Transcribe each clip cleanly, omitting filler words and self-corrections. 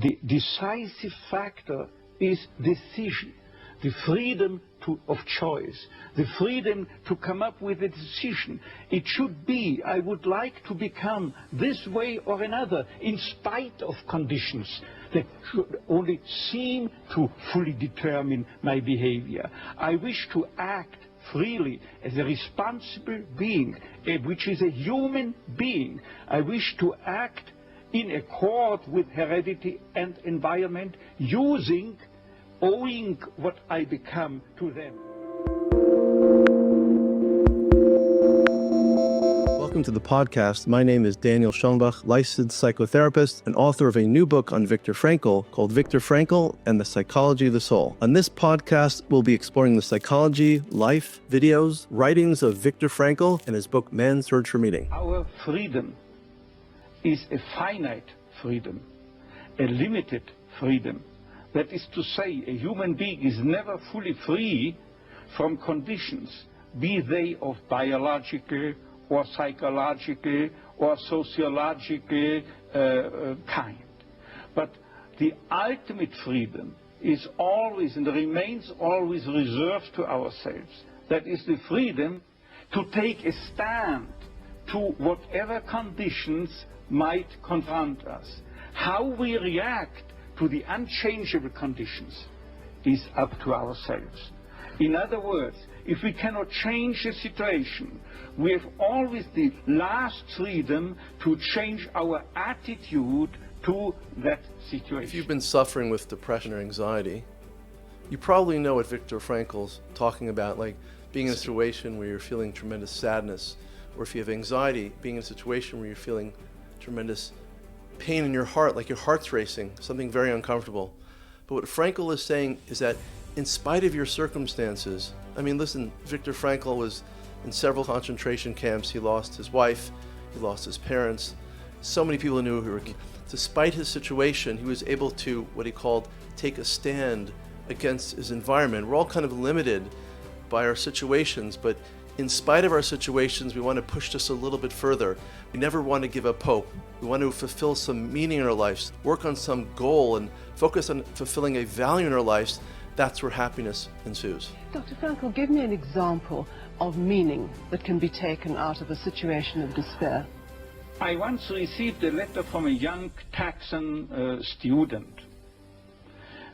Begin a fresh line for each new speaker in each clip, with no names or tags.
The decisive factor is decision, the freedom of choice, the freedom to come up with a decision. It should be, I would like to become this way or another, in spite of conditions that should only seem to fully determine my behavior. I wish to act freely as a responsible being, which is a human being. I wish to act in accord with heredity and environment, owing what I become to them.
Welcome to the podcast. My name is Daniel Schoenbach, licensed psychotherapist and author of a new book on Viktor Frankl called Viktor Frankl and the Psychology of the Soul. On this podcast, we'll be exploring the psychology, life, videos, writings of Viktor Frankl and his book, Man's Search for Meaning.
Our freedom is a finite freedom, a limited freedom. That is to say, a human being is never fully free from conditions, be they of biological or psychological or sociological kind. But the ultimate freedom is always and remains always reserved to ourselves. That is the freedom to take a stand to whatever conditions might confront us. How we react to the unchangeable conditions is up to ourselves. In other words, if we cannot change a situation, we have always the last freedom to change our attitude to that situation.
If you've been suffering with depression or anxiety, you probably know what Viktor Frankl's talking about, like being in a situation where you're feeling tremendous sadness, or if you have anxiety, being in a situation where you're feeling tremendous pain in your heart, like your heart's racing, something very uncomfortable. But what Frankl is saying is that in spite of your circumstances, I mean, listen, Viktor Frankl was in several concentration camps. He lost his wife, he lost his parents. So many people knew who were. Despite his situation, he was able to, what he called, take a stand against his environment. We're all kind of limited by our situations, but in spite of our situations, we want to push this a little bit further. We never want to give up hope. We want to fulfill some meaning in our lives, work on some goal, and focus on fulfilling a value in our lives. That's where happiness ensues.
Dr. Frankl, give me an example of meaning that can be taken out of a situation of despair.
I once received a letter from a young Texan student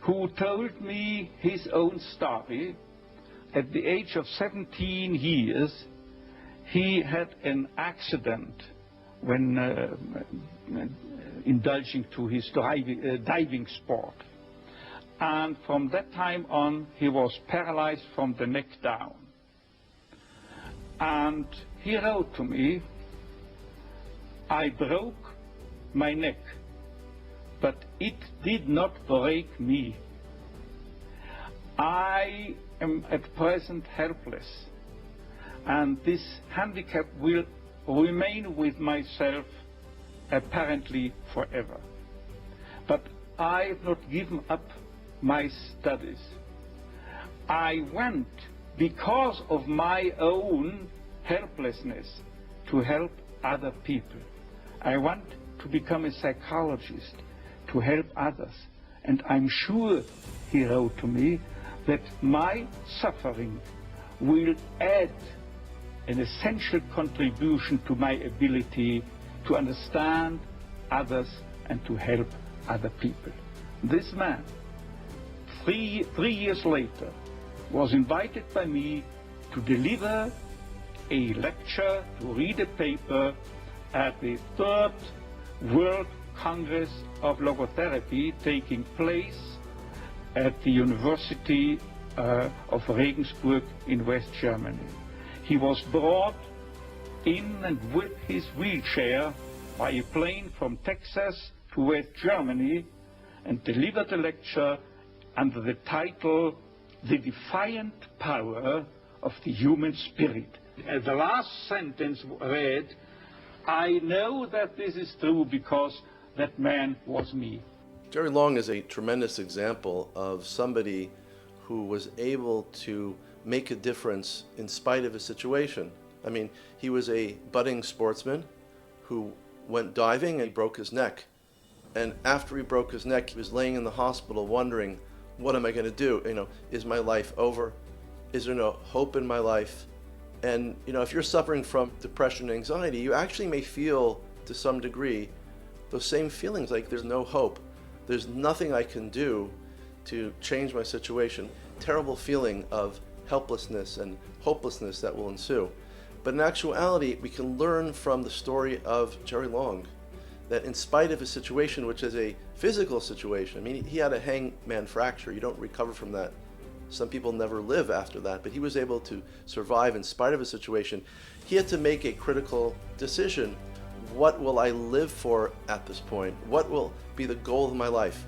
who told me his own story. At the age of 17 years, he had an accident when indulging to his diving sport. And from that time on, he was paralyzed from the neck down. And he wrote to me, I broke my neck, but it did not break me. I am at present helpless, and this handicap will remain with myself apparently forever. But I have not given up my studies. I went, because of my own helplessness, to help other people. I want to become a psychologist, to help others. And I'm sure, he wrote to me, that my suffering will add an essential contribution to my ability to understand others and to help other people. This man, three years later, was invited by me to deliver a lecture, to read a paper at the Third World Congress of Logotherapy taking place at the University of Regensburg in West Germany. He was brought in and with his wheelchair by a plane from Texas to West Germany and delivered a lecture under the title, The Defiant Power of the Human Spirit. The last sentence read, I know that this is true because that man was me.
Jerry Long is a tremendous example of somebody who was able to make a difference in spite of his situation. I mean, he was a budding sportsman who went diving and broke his neck. And after he broke his neck, he was laying in the hospital wondering, what am I going to do? Is my life over? Is there no hope in my life? And if you're suffering from depression and anxiety, you actually may feel to some degree those same feelings, like there's no hope. There's nothing I can do to change my situation. Terrible feeling of helplessness and hopelessness that will ensue. But in actuality, we can learn from the story of Jerry Long that in spite of his situation, which is a physical situation, he had a hangman fracture. You don't recover from that. Some people never live after that, but he was able to survive in spite of his situation. He had to make a critical decision. What will I live for at this point? What will be the goal of my life?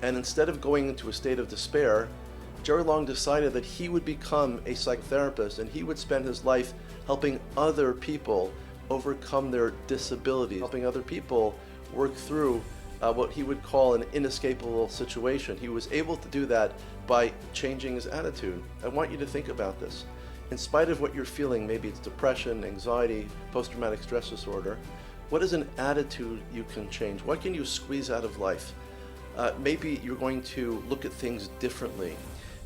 And instead of going into a state of despair, Jerry Long decided that he would become a psychotherapist and he would spend his life helping other people overcome their disabilities, helping other people work through what he would call an inescapable situation. He was able to do that by changing his attitude. I want you to think about this. In spite of what you're feeling, maybe it's depression, anxiety, post-traumatic stress disorder, what is an attitude you can change? What can you squeeze out of life? Maybe you're going to look at things differently.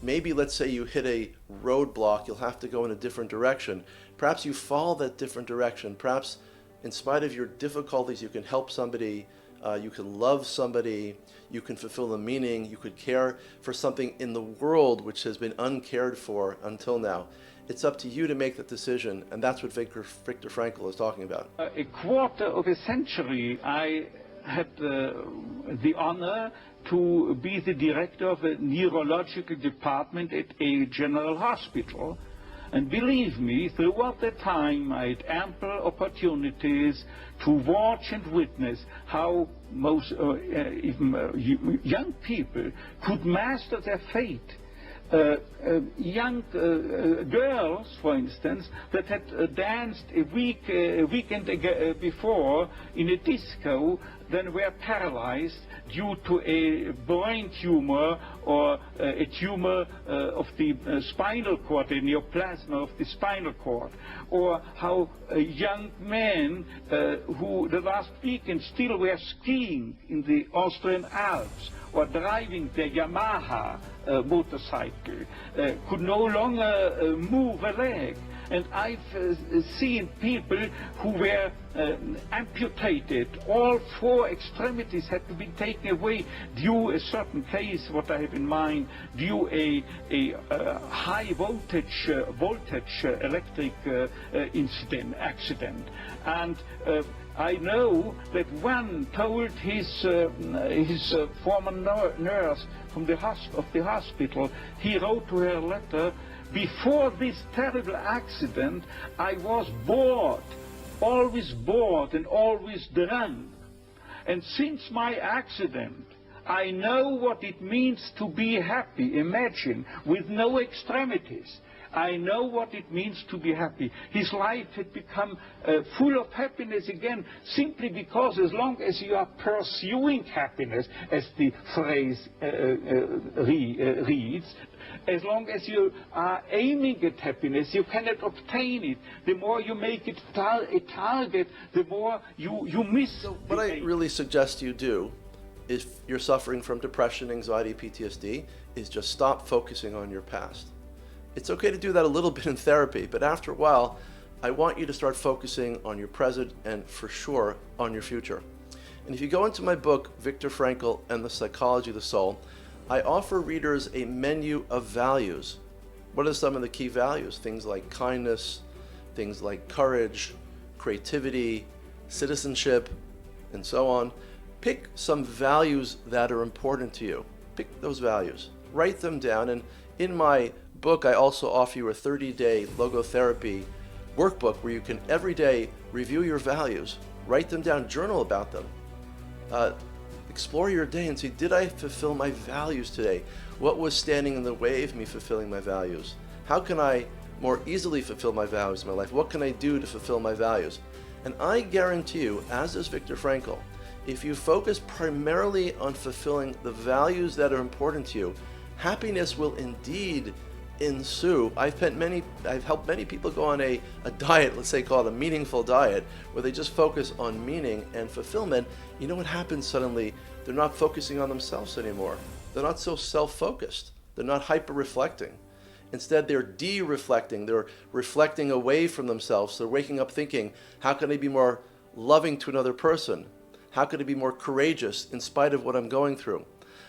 Maybe, let's say you hit a roadblock, you'll have to go in a different direction. Perhaps you follow that different direction. Perhaps in spite of your difficulties, you can help somebody, you can love somebody, you can fulfill the meaning, you could care for something in the world which has been uncared for until now. It's up to you to make that decision, and that's what Viktor Frankl is talking about.
A quarter of a century, I had the honor to be the director of a neurological department at a general hospital. And believe me, throughout the time I had ample opportunities to watch and witness how most young people could master their fate. Young girls, for instance, that had danced a weekend before in a disco, then were paralyzed due to a brain tumor or a tumor of the spinal cord, a neoplasm of the spinal cord. Or how young men who the last weekend still were skiing in the Austrian Alps or driving their Yamaha motorcycle could no longer move a leg. And I've seen people who were amputated. All four extremities had to be taken away due a certain case, what I have in mind, due a high voltage electric accident. And I know that one told his former nurse from the hospital, he wrote to her a letter, before this terrible accident, I was bored and always drunk. And since my accident, I know what it means to be happy, imagine, with no extremities. I know what it means to be happy. His life had become full of happiness again, simply because as long as you are pursuing happiness, as the phrase reads, as long as you are aiming at happiness, you cannot obtain it. The more you make it a target, the more you miss.
So what I really suggest you do, if you're suffering from depression, anxiety, PTSD, is just stop focusing on your past. It's okay to do that a little bit in therapy, but after a while, I want you to start focusing on your present and for sure on your future. And if you go into my book, Viktor Frankl and the Psychology of the Soul, I offer readers a menu of values. What are some of the key values? Things like kindness, things like courage, creativity, citizenship, and so on. Pick some values that are important to you. Pick those values. Write them down. And in my book, I also offer you a 30-day logotherapy workbook where you can every day review your values, write them down, journal about them. Explore your day and see, did I fulfill my values today? What was standing in the way of me fulfilling my values? How can I more easily fulfill my values in my life? What can I do to fulfill my values? And I guarantee you, as does Viktor Frankl, if you focus primarily on fulfilling the values that are important to you, happiness will indeed ensue. I've helped many people go on a diet, let's say called a meaningful diet, where they just focus on meaning and fulfillment. You know what happens suddenly? They're not focusing on themselves anymore. They're not so self-focused. They're not hyper-reflecting. Instead, they're de-reflecting. They're reflecting away from themselves. They're waking up thinking, how can I be more loving to another person? How can I be more courageous in spite of what I'm going through?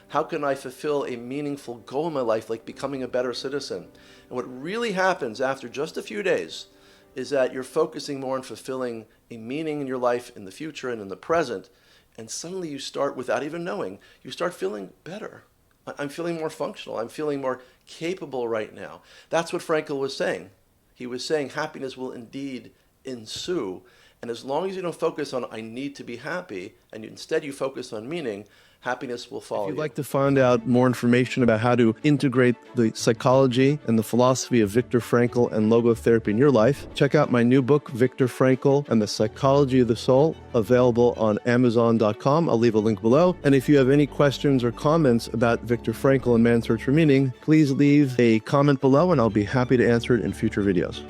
How can I fulfill a meaningful goal in my life, like becoming a better citizen? And what really happens after just a few days is that you're focusing more on fulfilling a meaning in your life in the future and in the present, and suddenly you start, without even knowing, you start feeling better. I'm feeling more functional. I'm feeling more capable right now. That's what Frankl was saying. He was saying happiness will indeed ensue. And as long as you don't focus on I need to be happy, and instead you focus on meaning, happiness will follow you. If you'd like to find out more information about how to integrate the psychology and the philosophy of Viktor Frankl and logotherapy in your life, check out my new book, Viktor Frankl and the Psychology of the Soul, available on Amazon.com. I'll leave a link below. And if you have any questions or comments about Viktor Frankl and Man's Search for Meaning, please leave a comment below and I'll be happy to answer it in future videos.